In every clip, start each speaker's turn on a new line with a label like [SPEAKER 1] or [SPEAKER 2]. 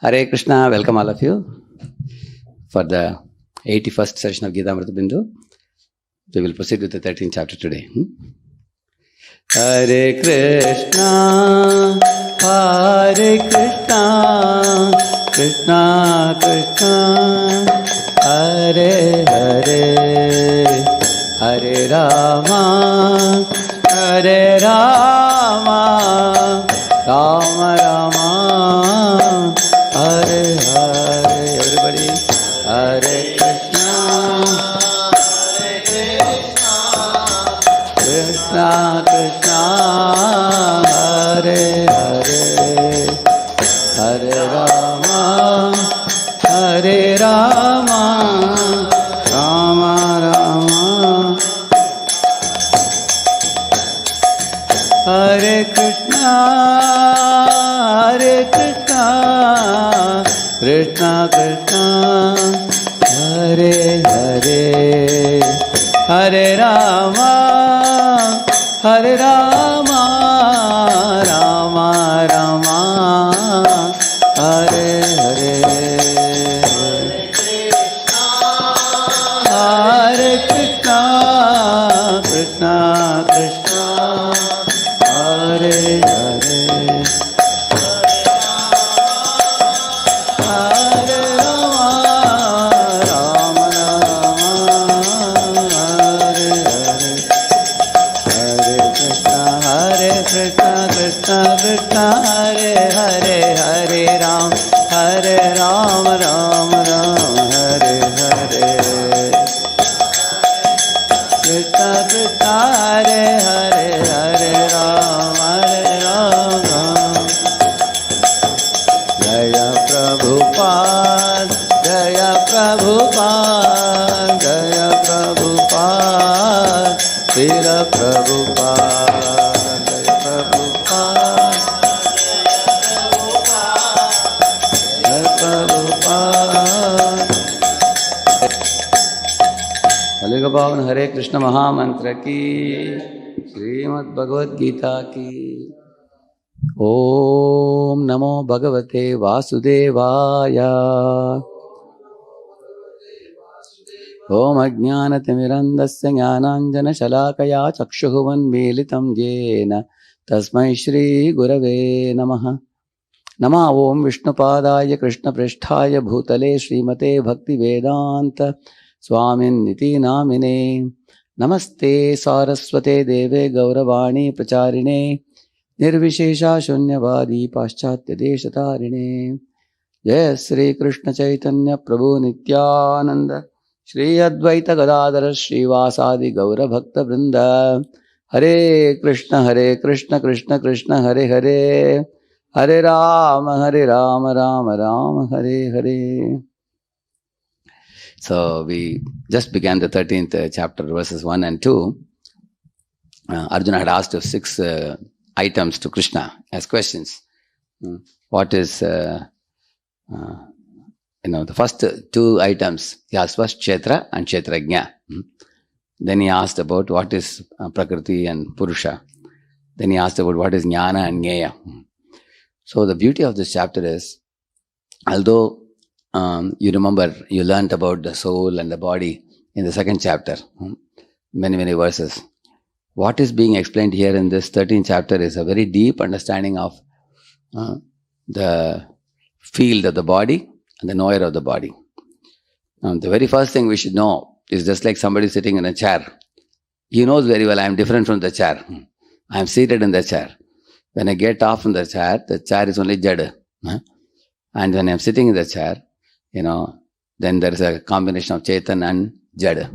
[SPEAKER 1] Hare Krishna, welcome all of you for the 81st session of Gita Amrita Bindu. We will proceed with the 13th chapter today. Hare Krishna, Hare Krishna, Krishna Krishna, Hare Hare, Hare Rama, Hare Rama, Rama Rama, Hare Hare. Everybody, Hare Krishna, Krishna Krishna, Hare Hare, Hare Rama, Hare Rama, Rama Rama, Hare Krishna, Hare Krishna, Krishna Krishna, Hare Hare, Hare Rama, Hare Rama, Rama Rama, Hare Hare, Hare Krishna, Krishna Krishna, Hare Hare, Hare Rama, Rama Rama, Hare Hare, Hare Krishna, Krishna Krishna, Hare Hare, Hare Ram, Ram Ram, Hare Hare, Krishna Krishna, Hare Hare, Hare Ram, Ram. Jaya Prabhupada, Jaya Prabhupada, Jaya Prabhupada, Srila Prabhupada, Jaya Prabhupada, Jaya Prabhupada. Kaliga Bhavan Hare Krishna Mahamantra ki, Srimad Bhagavad Gita ki. Om Namo Bhagavate Vasudevaya. Om Ajnanatimirandasya Jnananjana Shalakaya Chakshuhuvan Militam Jena Tasmai Shri Gurave Namaha. Nama Om Vishnupadaya Krishna Pristhaya Bhutale Srimate Bhakti Vedanta Swamin Niti Namine. Namaste Saraswate Deve Gauravani Pracharine Nirvishesha Shunyavadi Paschatya Deshatarine. Jai Sri Krishna Chaitanya Prabhu Nityananda Shri Advaita Gadadhara Srivasadi Gaura Bhakta Vrinda. Hare Krishna, Krishna Krishna, Hare Hare, Hare Rama, Rama Rama, Hare Hare. So we just began the 13th chapter, verses 1 and 2. Arjuna had asked 6 items to Krishna as questions. What is, the first 2 items, he asked first Kshetra and Kshetrajna. Then he asked about what is Prakriti and Purusha. Then he asked about what is Jnana and Jnaya. So the beauty of this chapter is, although you remember, you learnt about the soul and the body in the 2nd chapter, many verses. What is being explained here in this 13th chapter is a very deep understanding of the field of the body and the knower of the body. The very first thing we should know is just like somebody sitting in a chair. He knows very well I am different from the chair. I am seated in the chair. When I get off from the chair is only Jada. And when I am sitting in the chair, then there is a combination of Chetan and Jada.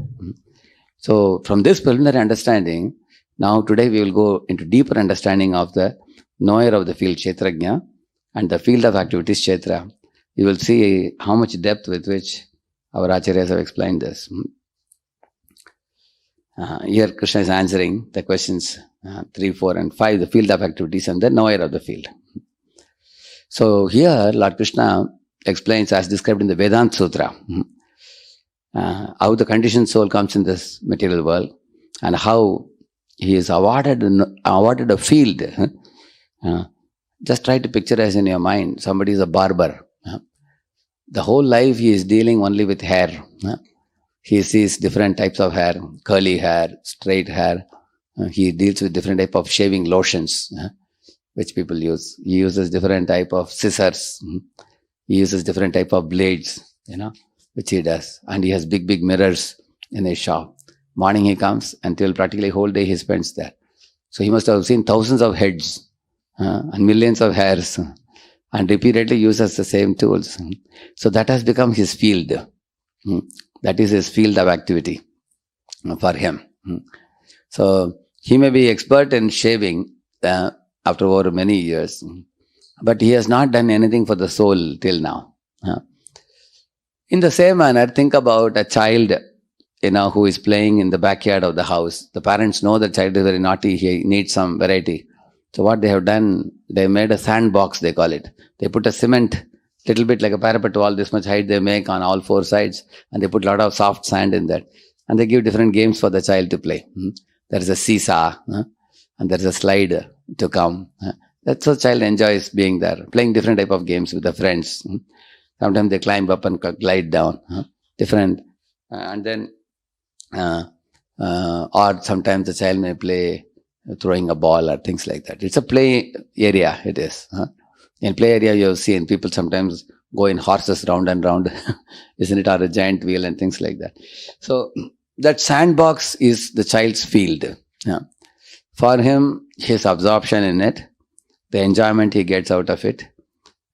[SPEAKER 1] So from this preliminary understanding, now today we will go into deeper understanding of the knower of the field, Kshetrajna, and the field of activities, Kshetra. You will see how much depth with which our Acharyas have explained this. Here Krishna is answering the questions 3, 4 and 5, the field of activities and the knower of the field. So here Lord Krishna explains, as described in the Vedanta Sutra, how the conditioned soul comes in this material world and how he is awarded a field. Just try to picture as in your mind, somebody is a barber. The whole life he is dealing only with hair. He sees different types of hair, curly hair, straight hair. He deals with different type of shaving lotions, which people use. He uses different type of scissors. He uses different type of blades, which he does. And he has big, big mirrors in his shop. Morning he comes until practically whole day he spends there. So he must have seen thousands of heads and millions of hairs and repeatedly uses the same tools. So that has become his field. That is his field of activity for him. So he may be expert in shaving after over many years, but he has not done anything for the soul till now. In the same manner, think about a child who is playing in the backyard of the house. The parents know the child is very naughty, he needs some variety. So what they have done, they made a sandbox, they call it. They put a cement, little bit like a parapet wall, this much height they make on all four sides, and they put a lot of soft sand in that. And they give different games for the child to play. There is a seesaw, and there is a slide to come. That's what child enjoys being there, playing different type of games with the friends. Sometimes they climb up and glide down, different. And then, or sometimes the child may play throwing a ball or things like that. It's a play area, it is. In play area, you have seen people sometimes go in horses round and round, isn't it, or a giant wheel and things like that. So that sandbox is the child's field. For him, his absorption in it, the enjoyment he gets out of it,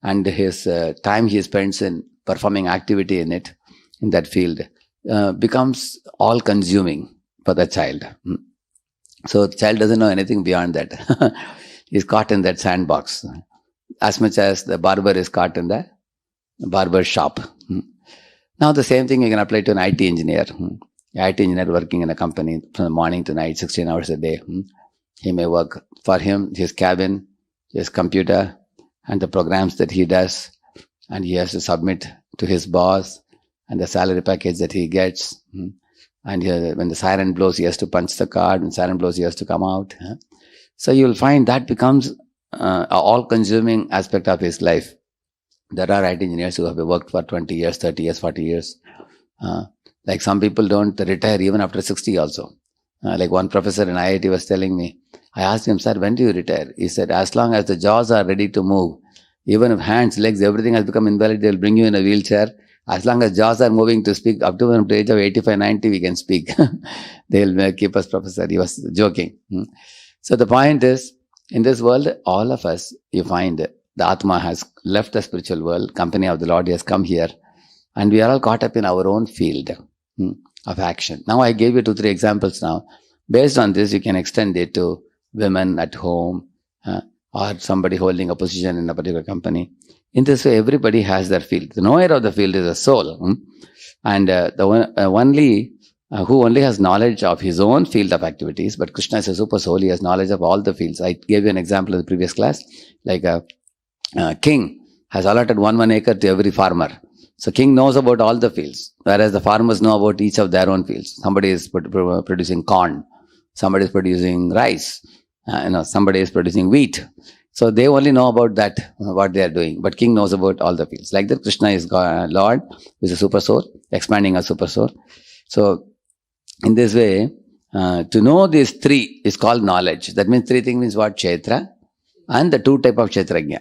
[SPEAKER 1] and his time he spends in performing activity in it, in that field, becomes all-consuming for the child. So the child doesn't know anything beyond that. He's caught in that sandbox, as much as the barber is caught in the barber shop. Now the same thing you can apply to an IT engineer. IT engineer working in a company from the morning to night, 16 hours a day. He may work. For him, his cabin, his computer, and the programs that he does, and he has to submit to his boss, and the salary package that he gets. And when the siren blows, he has to punch the card, and siren blows, he has to come out. So you'll find that becomes an all-consuming aspect of his life. There are IT engineers who have worked for 20 years, 30 years, 40 years. Like some people don't retire even after 60 also. Like one professor in IIT was telling me, I asked him, sir, when do you retire? He said, as long as the jaws are ready to move, even if hands, legs, everything has become invalid, they'll bring you in a wheelchair. As long as jaws are moving to speak, up to the age of 85, 90, we can speak. They'll keep us professor. He was joking. So the point is, in this world, all of us, you find the Atma has left the spiritual world, company of the Lord, he has come here, and we are all caught up in our own field of action. Now I gave you 2-3 examples now. Based on this, you can extend it to women at home, or somebody holding a position in a particular company. In this way, everybody has their field. The knower of the field is a soul. And who only has knowledge of his own field of activities, but Krishna is a super soul, he has knowledge of all the fields. I gave you an example in the previous class, like a king has allotted 1 acre to every farmer. So king knows about all the fields, whereas the farmers know about each of their own fields. Somebody is producing corn, somebody is producing rice, somebody is producing wheat. So they only know about that, what they are doing. But king knows about all the fields. Like that, Krishna is God, Lord, who is a super soul, expanding a super soul. So in this way, to know these 3 is called knowledge. That means 3 things means what? Kshetra, and the 2 type of Kshetrajna.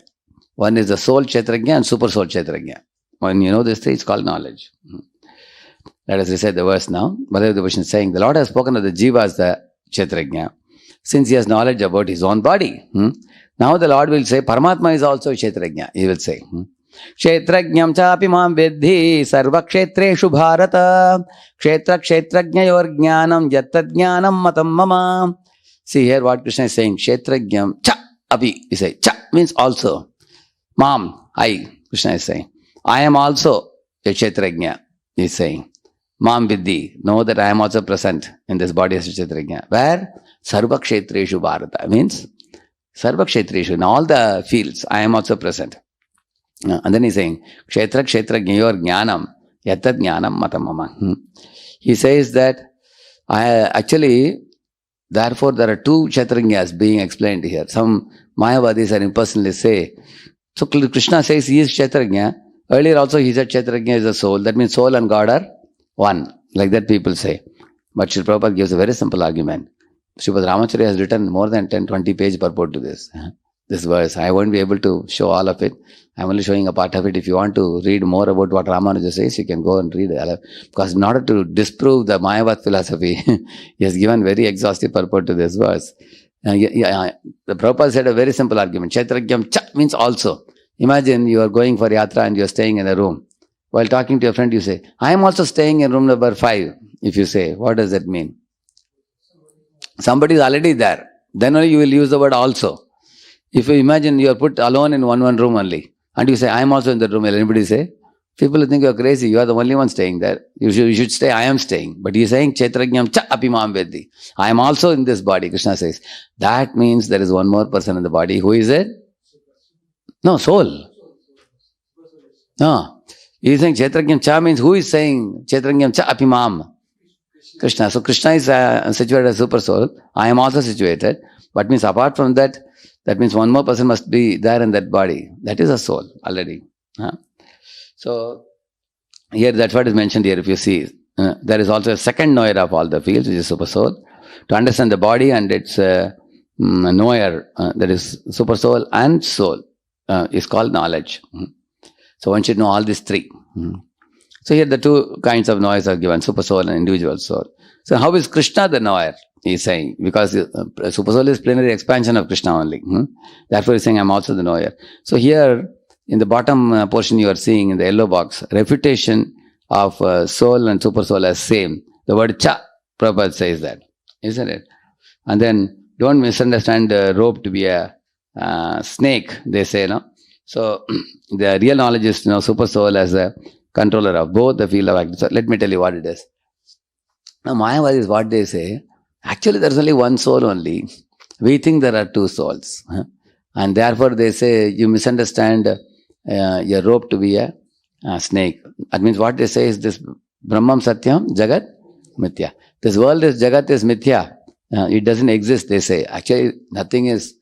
[SPEAKER 1] One is the soul Kshetrajna and super soul Kshetrajna. When you know these 3, it's called knowledge. Let us recite the verse now. Baladev Devotional is saying, the Lord has spoken of the jiva as the Kshetrajna, since he has knowledge about his own body. Now the Lord will say, Paramatma is also Kshetrajna. He will say, Kshetrajnam chapi mam vidhi sarva kshetreshu bharata kshetra kshetrajnayor jnanam yattad jnanam matam mama. See here what Krishna is saying. Kshetrajnam cha api. He says, cha means also. Mam, I, Krishna is saying. I am also a Kshetrajna, he is saying. Mam vidhi, know that I am also present in this body as a Kshetrajna. Where? Sarva kshetreshu bharata means Sarva kshetreshu, in all the fields, I am also present. And then he's saying, Kshetra kshetrajnayor jnanam, yattad jnanam matamama. He says that, therefore there are 2 Kshetrajnas being explained here. Some Mayavadis and impersonalists say, so Krishna says he is Kshetrajna, Earlier also he said Kshetrajna is the soul. That means soul and God are one. Like that people say. But Srila Prabhupada gives a very simple argument. Srimad Ramacharya has written more than 10-20 page purport to this verse. I won't be able to show all of it. I'm only showing a part of it. If you want to read more about what Ramanuja says, you can go and read it. Because in order to disprove the Mayavad philosophy, he has given very exhaustive purport to this verse. The Prabhupada said a very simple argument. Kshetragyam cha means also. Imagine you are going for yatra and you are staying in a room. While talking to your friend, you say, I am also staying in room number 5. If you say, what does that mean? Somebody is already there. Then only you will use the word also. If you imagine you are put alone in one room only, and you say, I am also in that room, will anybody say? People will think you are crazy. You are the only one staying there. You should say, I am staying. But he is saying, Kshetrajnam cha apimam veddi. I am also in this body, Krishna says. That means there is one more person in the body. Who is it? No, soul. No. He is saying Kshetrajnam cha means who is saying Kshetrajnam cha apimam? Krishna. So Krishna is situated as super soul. I am also situated. But means apart from that, that means one more person must be there in that body. That is a soul already. So here that's what is mentioned here. If you see, there is also a second knower of all the fields, which is super soul. To understand the body and its knower, that is super soul and soul, is called knowledge. So one should know all these three. So here the two kinds of knowers are given, super soul and individual soul. So how is Krishna the knower? He is saying, because super soul is plenary expansion of Krishna only. Therefore he is saying, I am also the knower. So here, in the bottom portion you are seeing in the yellow box, refutation of soul and super soul as same. The word cha, Prabhupada says that, isn't it? And then don't misunderstand rope to be a snake, they say, no? So the real knowledge is, super soul as a controller of both the field of activity. So let me tell you what it is. Now Mayavad is what they say. Actually there is only one soul only. We think there are two souls. And therefore they say you misunderstand a rope to be a snake. That means what they say is this Brahmam Satyam Jagat Mithya. This world is Jagat is Mithya. It doesn't exist, they say. Actually nothing is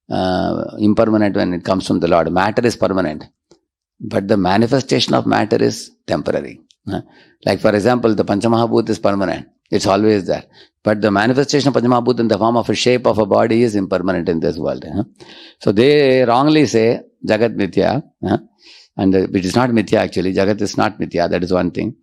[SPEAKER 1] impermanent when it comes from the Lord. Matter is permanent. But the manifestation of matter is temporary. Like for example, the Panchamahabhut is permanent. It's always there. But the manifestation of Panchamahabhut in the form of a shape of a body is impermanent in this world. So they wrongly say Jagat Mithya. And it is not Mithya actually. Jagat is not Mithya. That is one thing.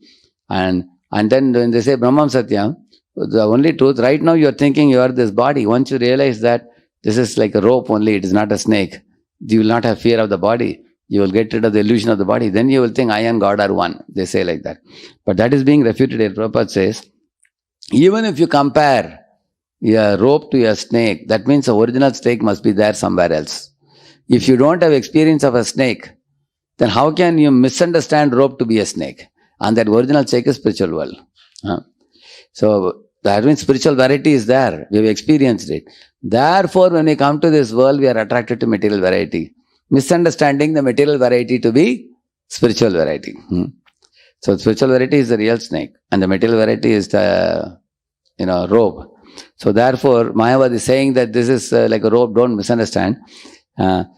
[SPEAKER 1] And then when they say Brahmam Satyam, the only truth, right now you are thinking you are this body. Once you realize that this is like a rope only, it is not a snake, you will not have fear of the body. You will get rid of the illusion of the body. Then you will think I and God are one. They say like that. But that is being refuted here. Prabhupada says, even if you compare a rope to a snake, that means the original snake must be there somewhere else. If you don't have experience of a snake, then how can you misunderstand rope to be a snake? And that original snake is spiritual world. So that means spiritual variety is there. We have experienced it. Therefore, when we come to this world, we are attracted to material variety. Misunderstanding the material variety to be spiritual variety. So spiritual variety is the real snake and the material variety is the rope. So therefore Mayavad is saying that this is like a rope, don't misunderstand.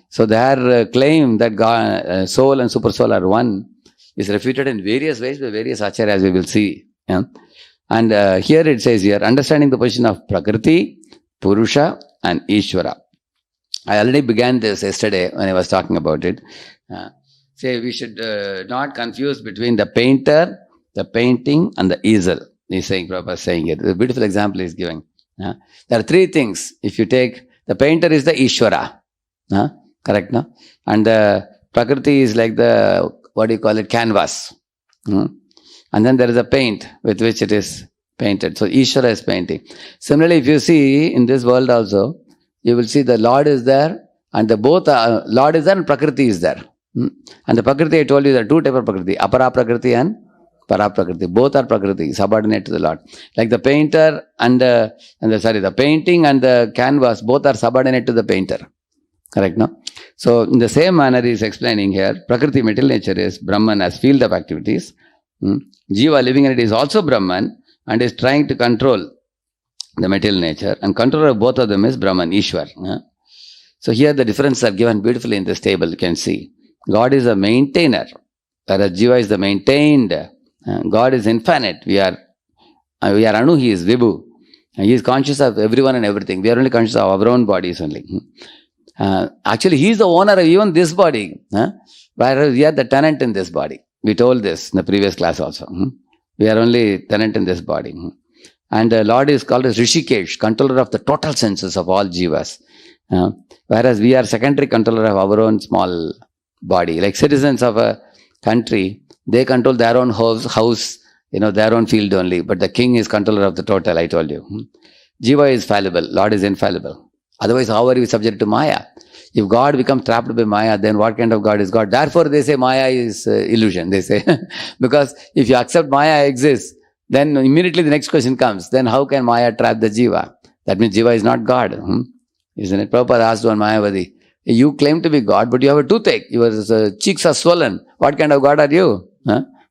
[SPEAKER 1] So their claim that God, soul and super soul are one is refuted in various ways by various acharyas, we will see. And here it says here, understanding the position of Prakriti, Purusha and Ishvara. I already began this yesterday when I was talking about it. Say we should not confuse between the painter, the painting and the easel. He's saying, Prabhupada is saying it. A beautiful example he's giving. There are three things. If you take, the painter is the Ishvara. Correct, no? And the Prakriti is like the, what do you call it, canvas. And then there is a paint with which it is painted. So Ishvara is painting. Similarly, if you see in this world also, you will see the Lord is there and the both are, Lord is there and Prakriti is there. And the Prakriti, I told you there are two types of Prakriti, Apara Prakriti and Para Prakriti. Both are Prakriti, subordinate to the Lord. Like the painter and the painting and the canvas, both are subordinate to the painter. Correct, no? So in the same manner he is explaining here, Prakriti, material nature is Brahman as field of activities. Jiva, living in it, is also Brahman and is trying to control the material nature, and controller of both of them is Brahman, Ishwar. So here the differences are given beautifully in this table, you can see. God is a maintainer, Whereas Jiva is the maintained. God is infinite. We are Anu, he is Vibhu. He is conscious of everyone and everything. We are only conscious of our own bodies only. Actually, he is the owner of even this body. Whereas we are the tenant in this body. We told this in the previous class also. We are only tenant in this body. And the Lord is called as Rishikesh, controller of the total senses of all jivas. Whereas we are secondary controller of our own small body. Like citizens of a country, they control their own house, their own field only. But the king is controller of the total, I told you. Jiva is fallible, Lord is infallible. Otherwise, how are we subject to Maya? If God becomes trapped by Maya, then what kind of God is God? Therefore, they say Maya is illusion, they say. Because if you accept Maya exists, then immediately the next question comes. Then how can Maya trap the Jiva? That means Jiva is not God. Isn't it? Prabhupada asked one Mayavadi, you claim to be God, but you have a toothache. Your cheeks are swollen. What kind of God are you?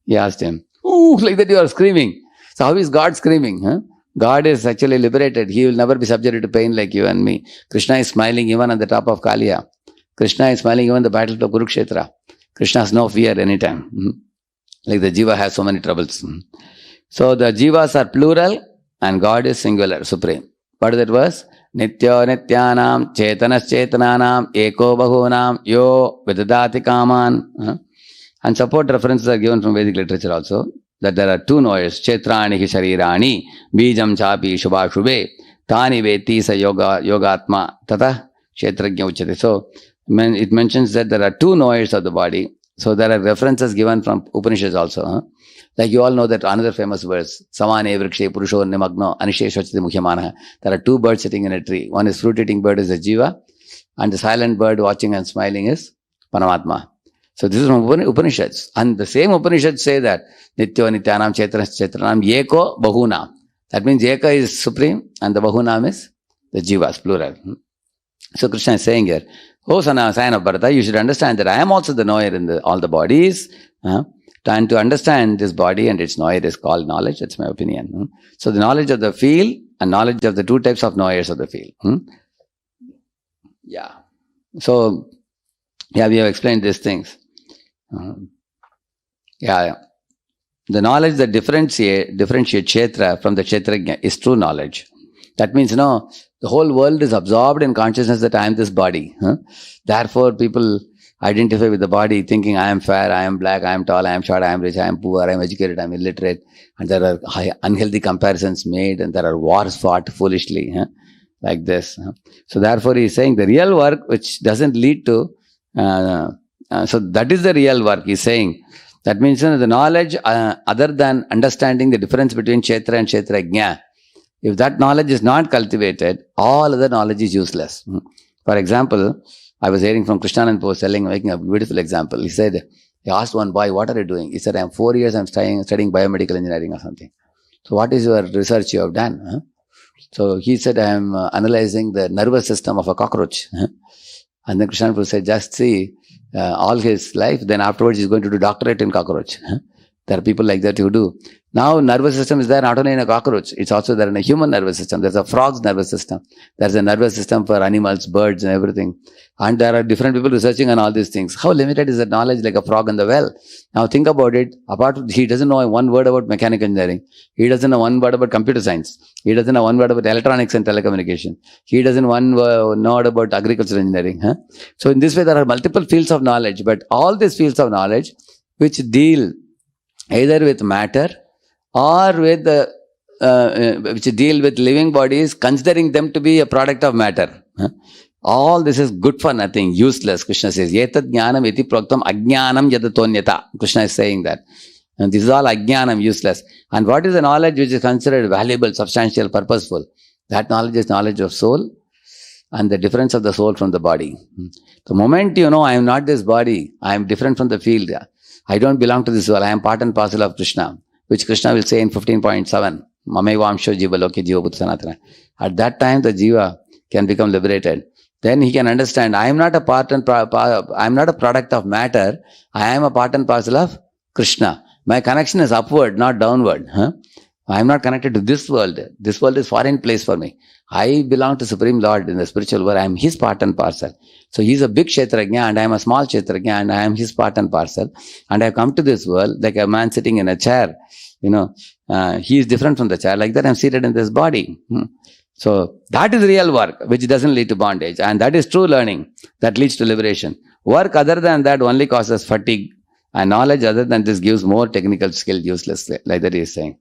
[SPEAKER 1] He asked him. Ooh, like that you are screaming. So how is God screaming? God is actually liberated. He will never be subjected to pain like you and me. Krishna is smiling even on the top of Kaliya. Krishna is smiling even on the battle of Kurukshetra. Krishna has no fear anytime. Like the Jiva has so many troubles. So the Jivas are plural and God is singular, supreme. What is that verse? Nitya nityanam chetanas chetananam eko bahunam yo vidadati kaman. And support references are given from Vedic literature also. That there are two knowers, Chetrani Sharirani, Bijam Chapi Shubha Shubhe, Tani Veti Sa Yogatma, Tata Chetragya Uchate. So it mentions that there are two knowers of the body. So there are references given from Upanishads also. Like you all know that another famous verse, Samane Vrikshe Purusho Nimagno Anisheshvachati Mukhyamanaha. There are two birds sitting in a tree. One is fruit-eating bird is the Jiva, and the silent bird watching and smiling is Paramatma. So this is from Upanishads. And the same Upanishads say that Nityo Nityanam Chetranas Chetranam Yeko Bahunam. That means Eka is supreme and the Bahunam is the Jivas, plural. So Krishna is saying here, oh son of Bharata, you should understand that I am also the knower in all the bodies. And to understand this body and its knower is called knowledge. That's my opinion. So the knowledge of the field and knowledge of the two types of knowers of the field. Yeah. So, we have explained these things. The knowledge that differentiate Kshetra from the Kshetrajna is true knowledge. That means, the whole world is absorbed in consciousness that I am this body. Therefore, people identify with the body thinking I am fair, I am black, I am tall, I am short, I am rich, I am poor, I am educated, I am illiterate. And there are unhealthy comparisons made and there are wars fought foolishly. Like this. So therefore, he is saying the real work which doesn't lead to so that is the real work, he is saying. That means the knowledge other than understanding the difference between Kshetra and Kshetrajna, if that knowledge is not cultivated, all other knowledge is useless. For example, I was hearing from Krishnanand Post making a beautiful example. He said, he asked one boy, what are you doing? He said, I am 4 years, I am studying biomedical engineering or something. So what is your research you have done? So he said, I am analyzing the nervous system of a cockroach. And then Krishnanand Post said, just see, all his life, then afterwards he's going to do doctorate in cockroach. There are people like that who do. Now nervous system is there not only in a cockroach, it's also there in a human nervous system. There's a frog's nervous system. There's a nervous system for animals, birds and everything. And there are different people researching on all these things. How limited is that knowledge like a frog in the well? Now think about it. He doesn't know one word about mechanical engineering. He doesn't know one word about computer science. He doesn't know one word about electronics and telecommunication. He doesn't know word about agricultural engineering. So in this way there are multiple fields of knowledge, but all these fields of knowledge which deal either with matter or with which deal with living bodies, considering them to be a product of matter. All this is good for nothing, useless. Krishna says, Yetad jnanam iti proktam ajnanam yadatonyata. Krishna is saying that. And this is all ajnanam, useless. And what is the knowledge which is considered valuable, substantial, purposeful? That knowledge is knowledge of soul and the difference of the soul from the body. The moment you know I am not this body, I am different from the field. I don't belong to this world. I am part and parcel of Krishna, which Krishna will say in 15.7. Mamevamsho jiva loke jiva bhuta sanatana. At that time, the jiva can become liberated. Then he can understand, I am not a I am not a product of matter. I am a part and parcel of Krishna. My connection is upward, not downward. I am not connected to this world. This world is foreign place for me. I belong to Supreme Lord in the spiritual world. I am His part and parcel. So He is a big Kshetrajna and I am a small Kshetrajna and I am His part and parcel. And I have come to this world like a man sitting in a chair. He is different from the chair. Like that I am seated in this body. So that is real work, which doesn't lead to bondage. And that is true learning that leads to liberation. Work other than that only causes fatigue. And knowledge other than this gives more technical skill uselessly. Like that he is saying.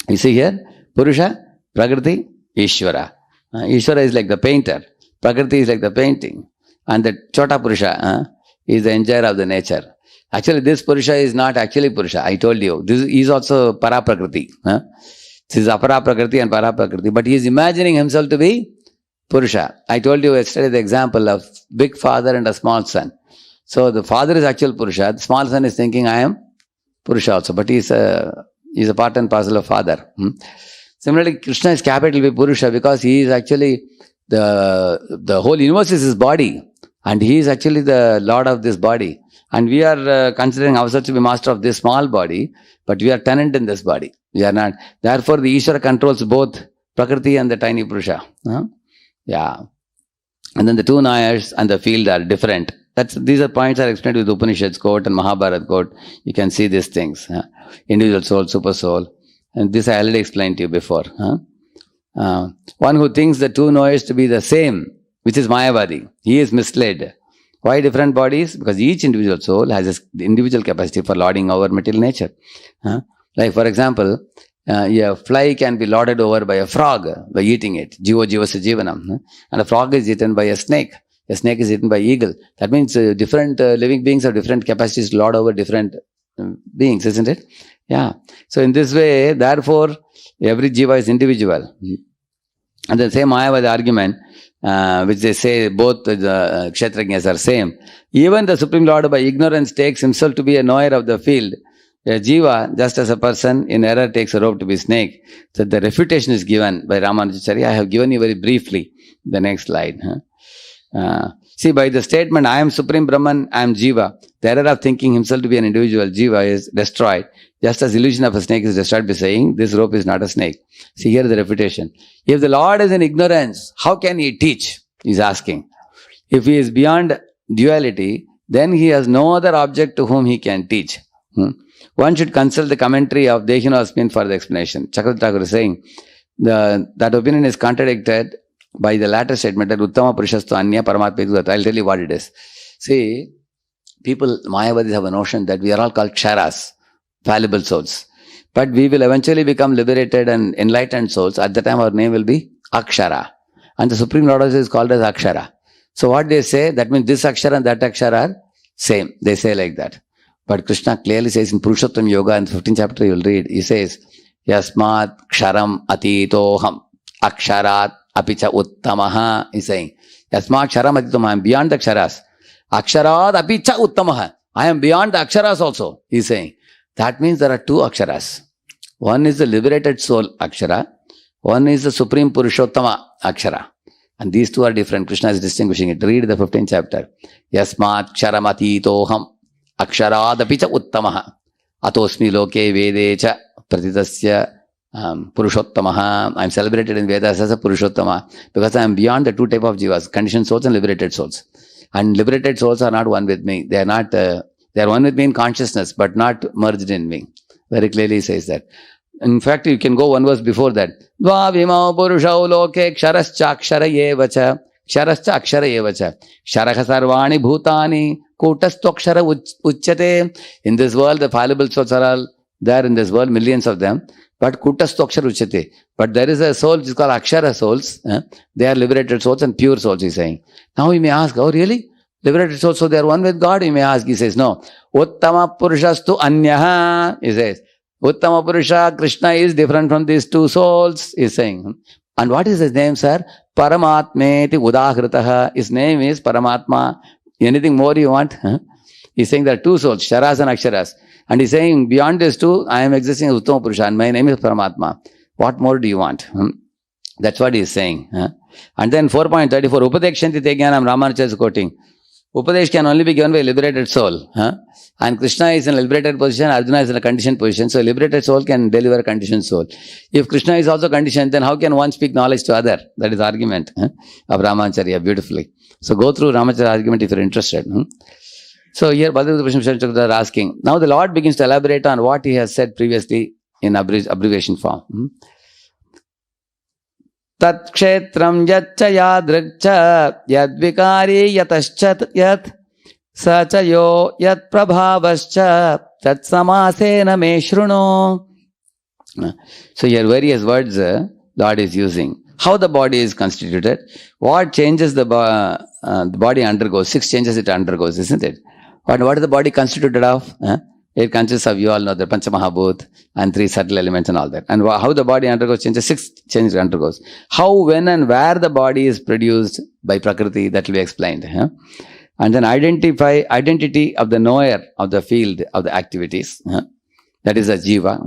[SPEAKER 1] You see here, Purusha, Prakriti, Ishvara. Ishvara is like the painter. Prakriti is like the painting. And the Chota Purusha is the enjoyer of the nature. Actually, this Purusha is not actually Purusha. I told you. This is also Para Prakriti. This is Apara Prakriti and Para Prakriti. But he is imagining himself to be Purusha. I told you yesterday the example of big father and a small son. So the father is actual Purusha. The small son is thinking, I am Purusha also. But he is a part and parcel of father. Similarly, Krishna is capital B Purusha because he is actually the whole universe is his body. And he is actually the Lord of this body. And we are considering ourselves to be master of this small body. But we are tenant in this body. We are not. Therefore, the Ishvara controls both Prakriti and the tiny Purusha. Yeah. And then the two Nayars and the field are different. These are points are explained with Upanishads quote and Mahabharata quote. You can see these things. Individual soul, super soul. And this I already explained to you before. One who thinks the two knowers to be the same, which is Mayavadi, he is misled. Why different bodies? Because each individual soul has the individual capacity for lording over material nature. Like for example, a fly can be lorded over by a frog by eating it. Jiva jivasya jivanam. And a frog is eaten by a snake. A snake is eaten by eagle. That means different living beings have different capacities to lord over different beings, isn't it? Yeah. So in this way, therefore, every jiva is individual. And the same Mayavadi argument, which they say both the Kshetrajnas are same. Even the Supreme Lord by ignorance takes himself to be a knower of the field. A jiva, just as a person in error takes a rope to be snake. So the refutation is given by Ramanujacharya. I have given you very briefly the next slide. See, by the statement, I am Supreme Brahman, I am Jiva, the error of thinking himself to be an individual Jiva is destroyed, just as illusion of a snake is destroyed by saying, this rope is not a snake. See, here the refutation. If the Lord is in ignorance, how can he teach? He is asking. If he is beyond duality, then he has no other object to whom he can teach. One should consult the commentary of Devotional for the explanation. Chakravarti Thakur is saying, that opinion is contradicted by the latter statement that Uttama Purushastu Anya Paramatma. I'll tell you what it is. See, people, Mayavadis have a notion that we are all called Ksharas, fallible souls. But we will eventually become liberated and enlightened souls. At the time our name will be Akshara. And the Supreme Lord is called as Akshara. So what they say, that means this Akshara and that Akshara are same. They say like that. But Krishna clearly says in Purushottam Yoga in the 15th chapter you will read, he says, Yasmat Ksharam Atitoham Aksharat Apicha Uttamaha, he's saying. Yasmat Ksharam Atitoham, I am beyond the Ksharas. Aksharat Apicha Uttamaha, I am beyond the Aksharas also, he's saying. That means there are two Aksharas. One is the liberated soul Akshara, one is the Supreme Purushottama Akshara. And these two are different. Krishna is distinguishing it. Read the 15th chapter. Yasmat Ksharam Atitoham Aksharadapicha Uttamaha Atosmi Loke Vedecha Pratitasya Purushottamaha. I am celebrated in Vedas as a Purushottama because I am beyond the two type of jivas, conditioned souls and liberated souls. And liberated souls are not one with me. They are not, they are one with me in consciousness, but not merged in me. Very clearly says that. In fact, you can go one verse before that. Dva vimao purushau loke ksharascha akshara yevacha ksharascha akshara yevacha ksharaka sarvani bhutani kutastokshara uchyate. In this world, the fallible souls are all there in this world, millions of them. But kutastokshara uchyate. But there is a soul which is called akshara souls. They are liberated souls and pure souls, he is saying. Now we may ask, oh really? Liberated souls, so they are one with God? You may ask. He says, no. Uttama purushastu anyaha, he says. Uttama Purusha, Krishna is different from these two souls, he is saying. And what is his name, sir? Paramatmeti Udahritaha. His name is Paramatma. Anything more you want? He is saying there are two souls, Sharas and Aksharas. And he is saying, beyond these two, I am existing as Uttama Purusha and my name is Paramatma. What more do you want? That's what he is saying. And then 4.34, Upadekshanti Te Jnanam, Ramanujacharya is quoting. Upadesh can only be given by a liberated soul. And Krishna is in a liberated position, Arjuna is in a conditioned position. So a liberated soul can deliver a conditioned soul. If Krishna is also conditioned, then how can one speak knowledge to other? That is the argument of Ramacharya beautifully. So go through Ramacharya argument if you're interested. So here Bhadravata Krishna are asking. Now the Lord begins to elaborate on what he has said previously in abbreviation form. Tat kshetram yaccha yadrikcha yadvikari yataschat yat sachayo yat prabhavascha tat samasena me shruno. So here various words Lord is using. How the body is constituted, what changes the body undergoes, 6 changes it undergoes, isn't it? What is the body constituted of? It consists of, you all know, the Panchamahabhut and 3 subtle elements and all that. And how the body undergoes changes, 6 changes it undergoes. How, when and where the body is produced by Prakriti, that will be explained. And then identity of the knower of the field of the activities. That is a jiva.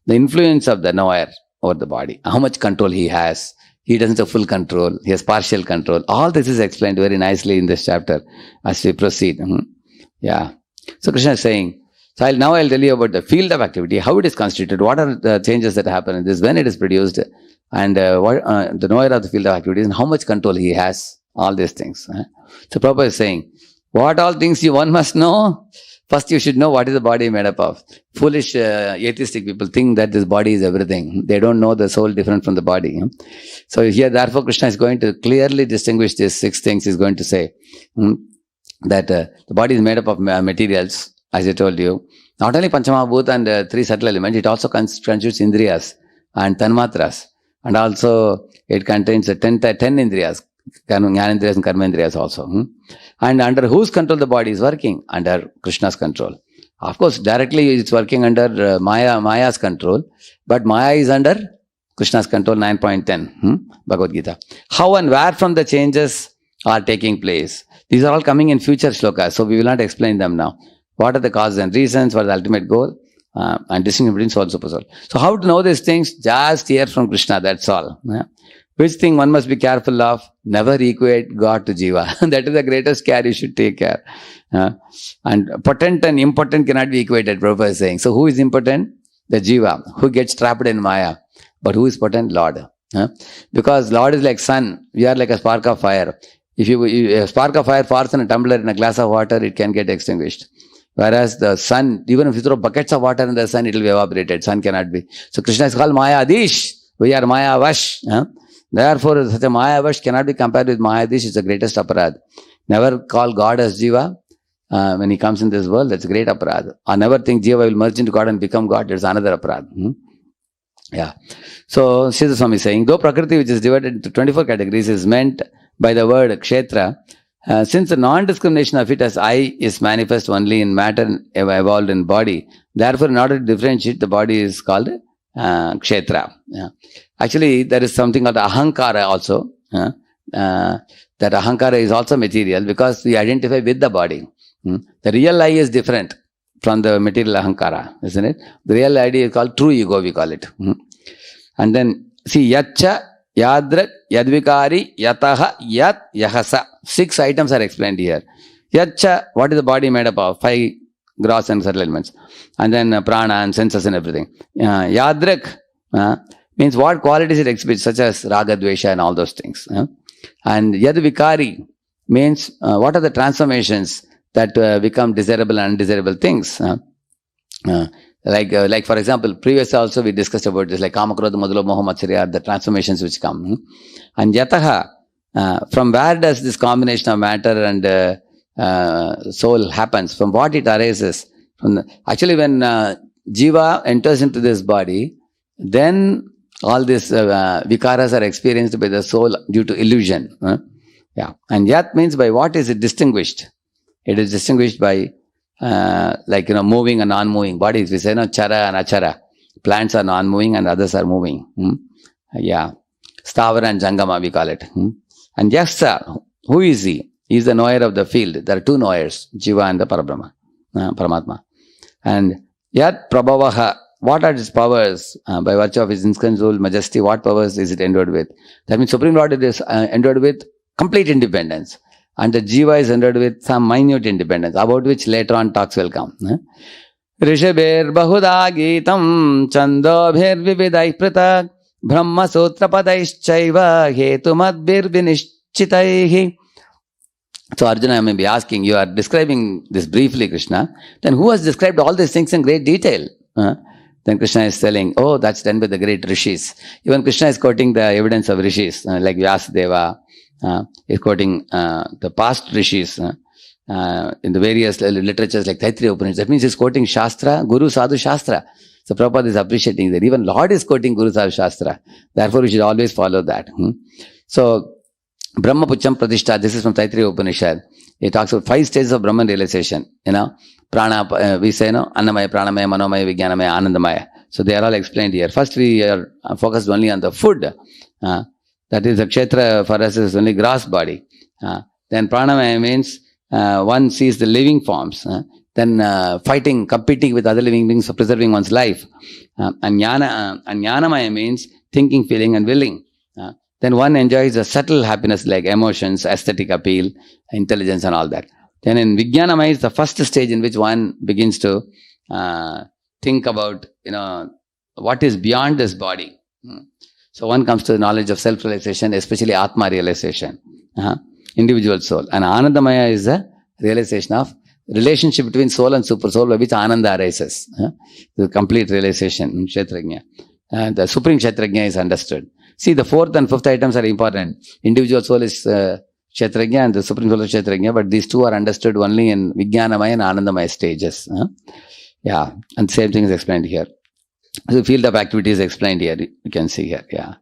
[SPEAKER 1] The influence of the knower over the body. How much control he has. He doesn't have full control. He has partial control. All this is explained very nicely in this chapter as we proceed. Yeah. So Krishna is saying, so I'll tell you about the field of activity, how it is constituted, what are the changes that happen in this, when it is produced, and the knower of the field of activities, and how much control he has, all these things. So Prabhupada is saying, what all things one must know? First you should know what is the body made up of. Foolish atheistic people think that this body is everything. They don't know the soul different from the body. So here therefore Krishna is going to clearly distinguish these 6 things. He's going to say that the body is made up of materials, as I told you. Not only Panchamahabhut and 3 subtle elements, it also constitutes Indriyas and Tanmatras. And also it contains 10 Indriyas, Jnanendriyas and Karmendriyas also. And under whose control the body is working? Under Krishna's control. Of course, directly it's working under Maya's control, but Maya is under Krishna's control, 9.10, Bhagavad Gita. How and where from the changes are taking place? These are all coming in future shlokas, so we will not explain them now. What are the causes and reasons? What is the ultimate goal? And distinction between soul and supersoul. So how to know these things? Just hear from Krishna, that's all. Which thing one must be careful of? Never equate God to Jiva. That is the greatest care you should take care. And potent and impotent cannot be equated, Prabhupada is saying. So who is impotent? The Jiva, who gets trapped in Maya. But who is potent? Lord. Because Lord is like sun. We are like a spark of fire. If a spark of fire falls in a tumbler in a glass of water, it can get extinguished. Whereas the sun, even if you throw buckets of water in the sun, it will be evaporated. Sun cannot be. So Krishna is called Maya Adish. We are Maya Vash. Therefore, such a Maya Vash cannot be compared with Maya Adish. It's the greatest aparad. Never call God as Jiva. When he comes in this world, that's a great aparad. Or never think Jiva will merge into God and become God. That's another aparad. Yeah. So, Sridhar Swami is saying, though Prakriti, which is divided into 24 categories, is meant by the word Kshetra, since the non-discrimination of it as I is manifest only in matter evolved in body, therefore in order to differentiate, the body is called Kshetra. Actually, there is something called Ahankara also. That Ahankara is also material because we identify with the body. The real I is different from the material Ahankara, isn't it? The real idea is called true ego, we call it. And then, see, Yacha, Yadrak, Yadvikari, Yataha, Yat, Yahasa. 6 items are explained here. Yacha, what is the body made up of? 5 gross and subtle elements. And then prana and senses and everything. Yadrak means what qualities it exhibits, such as raga, dvesha and all those things. And Yadvikari means what are the transformations that become desirable and undesirable things. Like for example, previously also we discussed about this, like Kama, Krodha, Madhula, Moha, Matsarya, the transformations which come. And Yataha, from where does this combination of matter and soul happens? From what it arises? Actually, when Jiva enters into this body, then all these vikaras are experienced by the soul due to illusion. Yeah. And Yat means by what is it distinguished? It is distinguished by moving and non-moving bodies. We say chara and achara. Plants are non-moving and others are moving. Yeah. Stavara and Jangama we call it. And Yasa, who is he? He is the knower of the field. There are 2 knowers, Jiva and the Parabrahma, Paramatma. And Yat Prabhavaha, what are his powers? By virtue of his inscrutable majesty, what powers is it endowed with? That means Supreme Lord is endowed with complete independence. and the jiva is endowed with some minute independence, about which later on talks will come. Rishabher bahuda gitam chandobher vividai pratak brahma sutra padaischaiva hetumadbir vinishchitaihi. So Arjuna may be asking, you are describing this briefly, Krishna, then who has described all these things in great detail? Then Krishna is telling, oh, that's done by the great rishis. Even Krishna is quoting the evidence of rishis, like Vyasadeva, is quoting the past rishis in the various literatures like Taittiriya Upanishad. That means he's quoting Shastra, Guru Sadhu Shastra. So Prabhupada is appreciating that. Even Lord is quoting Guru Sadhu Shastra. Therefore, we should always follow that. So, Brahma Pucham Pradishta, this is from Taittiriya Upanishad. It talks about 5 stages of Brahman realization. Prana, we say, Annamaya, Pranamaya, Manomaya, Vijnanamaya, Anandamaya. So they are all explained here. First, we are focused only on the food. That is, the Kshetra for us is only grass body. Then Pranamaya means one sees the living forms. Then fighting, competing with other living beings for preserving one's life. And Jnanamaya means thinking, feeling and willing. Then one enjoys a subtle happiness like emotions, aesthetic appeal, intelligence and all that. Then in Vijnanamaya is the first stage in which one begins to think about, what is beyond this body. So one comes to the knowledge of self-realization, especially Atma realization, individual soul. And Anandamaya is the realization of relationship between soul and supersoul, by which Ananda arises. The complete realization in Kshetrajna. The supreme Kshetrajna is understood. See, the 4th and 5th items are important. Individual soul is Kshetrajna and the supreme soul is Kshetrajna, but these two are understood only in Vijnanamaya and Anandamaya stages. Yeah, and same thing is explained here. The field of activity is explained here. You can see here. Yeah,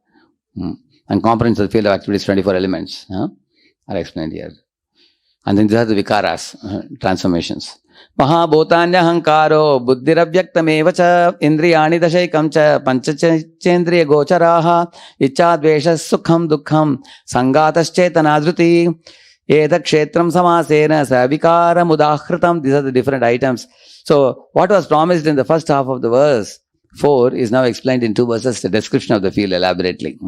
[SPEAKER 1] and components of the field of activity is 24 elements are explained here. And then these are the vikaras, transformations. Mahabhutanya hankaro buddhiravyaktameva cha indriyani dashaikam cha panchachendriya gocharaha ichadvesha sukham dukkham sangataschetana eda kshetram samasena savikara mudahritam. These are the different items. So what was promised in the first half of the verse 4 is now explained in 2 verses, the description of the field elaborately.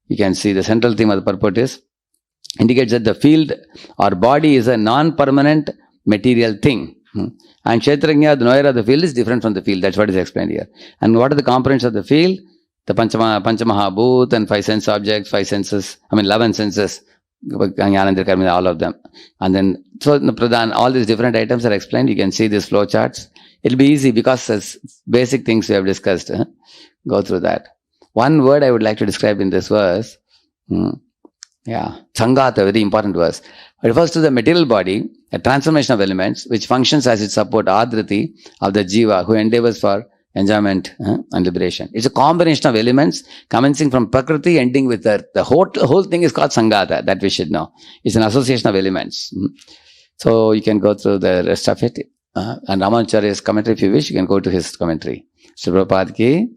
[SPEAKER 1] You can see the central theme of the purport is indicates that the field or body is a non-permanent material thing. And Kshetrajna, the knower of the field, is different from the field. That's what is explained here. And what are the components of the field? The Panchamahabhut and 5 sense objects, 5 senses, 11 senses, all of them. And then, so the Pradhan, all these different items are explained. You can see these flow charts. It'll be easy because as basic things we have discussed. Go through that. One word I would like to describe in this verse. Sangata, very important verse. It refers to the material body, a transformation of elements, which functions as its support, adriti, of the jiva, who endeavors for enjoyment and liberation. It's a combination of elements commencing from Prakriti, ending with earth. The whole thing is called Sangata, that we should know. It's an association of elements. So you can go through the rest of it. And Ramanacharya's commentary, if you wish, you can go to his commentary. Sri Prabhupada ki